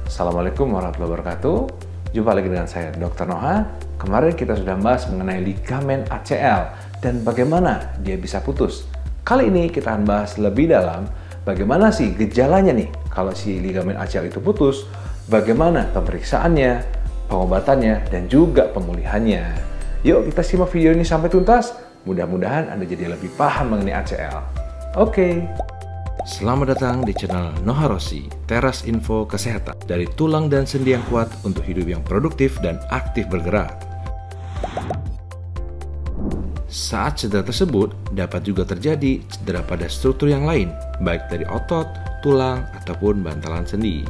Assalamualaikum warahmatullahi wabarakatuh. Jumpa lagi dengan saya, Dr. Noha. Kemarin kita sudah bahas mengenai ligamen ACL dan bagaimana dia bisa putus. Kali ini kita akan bahas lebih dalam bagaimana sih gejalanya nih kalau si ligamen ACL itu putus, bagaimana pemeriksaannya, pengobatannya, dan juga pemulihannya. Yuk kita simak video ini sampai tuntas. Mudah-mudahan Anda jadi lebih paham mengenai ACL. Oke. Selamat datang di channel Noha Rossi, teras info kesehatan dari tulang dan sendi yang kuat untuk hidup yang produktif dan aktif bergerak. Saat cedera tersebut dapat juga terjadi cedera pada struktur yang lain, baik dari otot, tulang, ataupun bantalan sendi.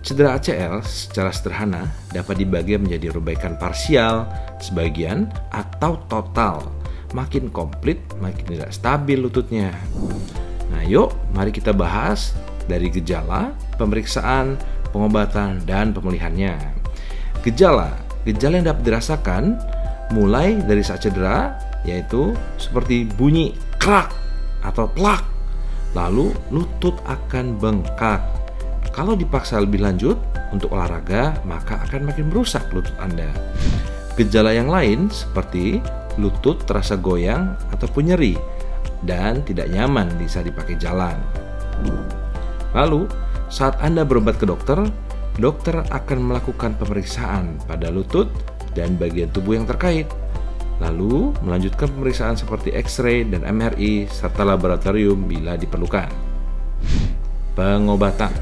Cedera ACL secara sederhana dapat dibagi menjadi robaikan parsial, sebagian, atau total. Makin komplit, makin tidak stabil lututnya. Nah yuk, mari kita bahas dari gejala, pemeriksaan, pengobatan, dan pemulihannya. Gejala yang dapat dirasakan mulai dari saat cedera, yaitu seperti bunyi krak atau plak, lalu lutut akan bengkak. Kalau dipaksa lebih lanjut untuk olahraga, maka akan makin merusak lutut Anda. Gejala yang lain seperti lutut terasa goyang ataupun nyeri dan tidak nyaman bisa dipakai jalan. Lalu, saat Anda berobat ke dokter, dokter akan melakukan pemeriksaan pada lutut dan bagian tubuh yang terkait. Lalu, melanjutkan pemeriksaan seperti X-ray dan MRI serta laboratorium bila diperlukan. Pengobatan.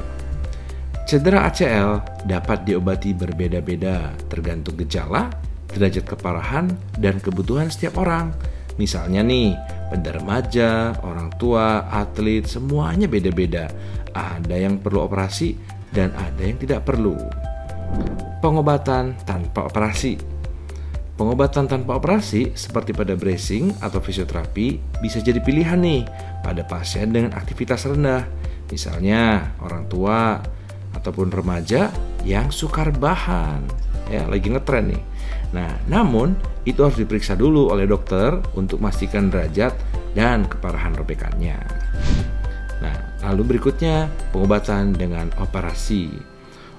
Cedera ACL dapat diobati berbeda-beda tergantung gejala, derajat keparahan, dan kebutuhan setiap orang. Misalnya nih, pada remaja, orang tua, atlet, semuanya beda-beda. Ada yang perlu operasi dan ada yang tidak perlu. Pengobatan tanpa operasi. Pengobatan tanpa operasi seperti pada bracing atau fisioterapi bisa jadi pilihan nih pada pasien dengan aktivitas rendah. Misalnya orang tua ataupun remaja yang sukar bahan. Ya, lagi ngetren nih. Nah, namun itu harus diperiksa dulu oleh dokter untuk memastikan derajat dan keparahan robekannya. Nah, lalu berikutnya pengobatan dengan operasi.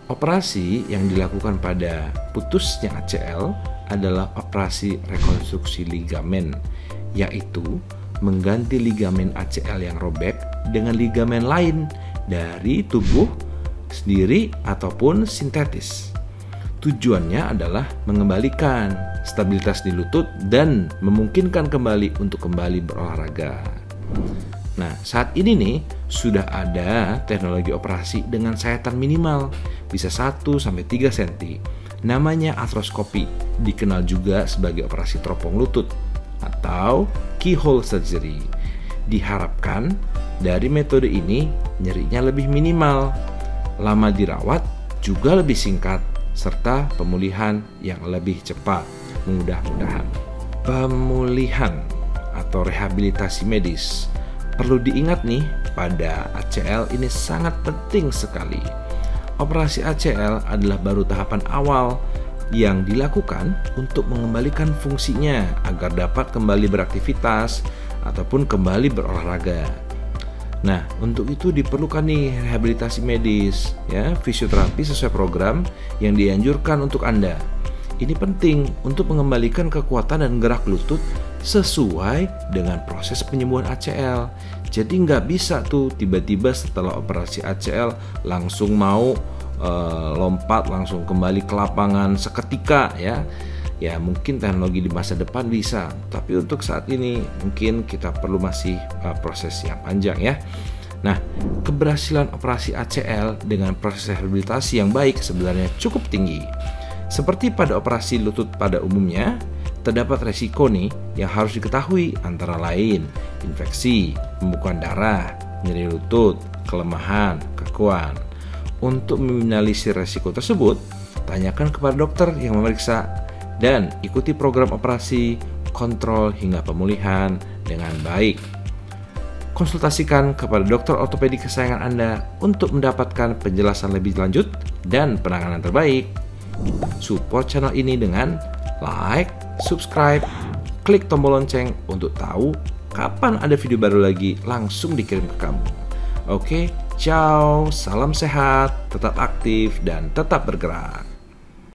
Operasi yang dilakukan pada putusnya ACL adalah operasi rekonstruksi ligamen, yaitu mengganti ligamen ACL yang robek dengan ligamen lain dari tubuh sendiri ataupun sintetis. Tujuannya adalah mengembalikan stabilitas di lutut dan memungkinkan kembali untuk kembali berolahraga. Nah, saat ini nih sudah ada teknologi operasi dengan sayatan minimal bisa 1-3 cm. Namanya artroskopi, dikenal juga sebagai operasi teropong lutut atau keyhole surgery. Diharapkan dari metode ini nyerinya lebih minimal, lama dirawat juga lebih singkat, serta pemulihan yang lebih cepat, mudah-mudahan. Pemulihan atau rehabilitasi medis. Perlu diingat nih, pada ACL ini sangat penting sekali. Operasi ACL adalah baru tahapan awal yang dilakukan untuk mengembalikan fungsinya agar dapat kembali beraktivitas ataupun kembali berolahraga. Nah, untuk itu diperlukan nih rehabilitasi medis, ya, fisioterapi sesuai program yang dianjurkan untuk Anda. Ini penting untuk mengembalikan kekuatan dan gerak lutut sesuai dengan proses penyembuhan ACL. Jadi nggak bisa tuh tiba-tiba setelah operasi ACL langsung mau lompat langsung kembali ke lapangan seketika, ya. Ya mungkin teknologi di masa depan bisa, tapi untuk saat ini mungkin kita perlu masih proses yang panjang, ya. Nah, keberhasilan operasi ACL dengan proses rehabilitasi yang baik sebenarnya cukup tinggi. Seperti pada operasi lutut pada umumnya, terdapat resiko nih yang harus diketahui, antara lain infeksi, pembekuan darah, nyeri lutut, kelemahan, kekuan. Untuk meminimalisir resiko tersebut, tanyakan kepada dokter yang memeriksa dan ikuti program operasi, kontrol hingga pemulihan dengan baik. Konsultasikan kepada dokter ortopedi kesayangan Anda untuk mendapatkan penjelasan lebih lanjut dan penanganan terbaik. Support channel ini dengan like, subscribe, klik tombol lonceng untuk tahu kapan ada video baru lagi langsung dikirim ke kamu. Oke, Ciao, salam sehat, tetap aktif dan tetap bergerak.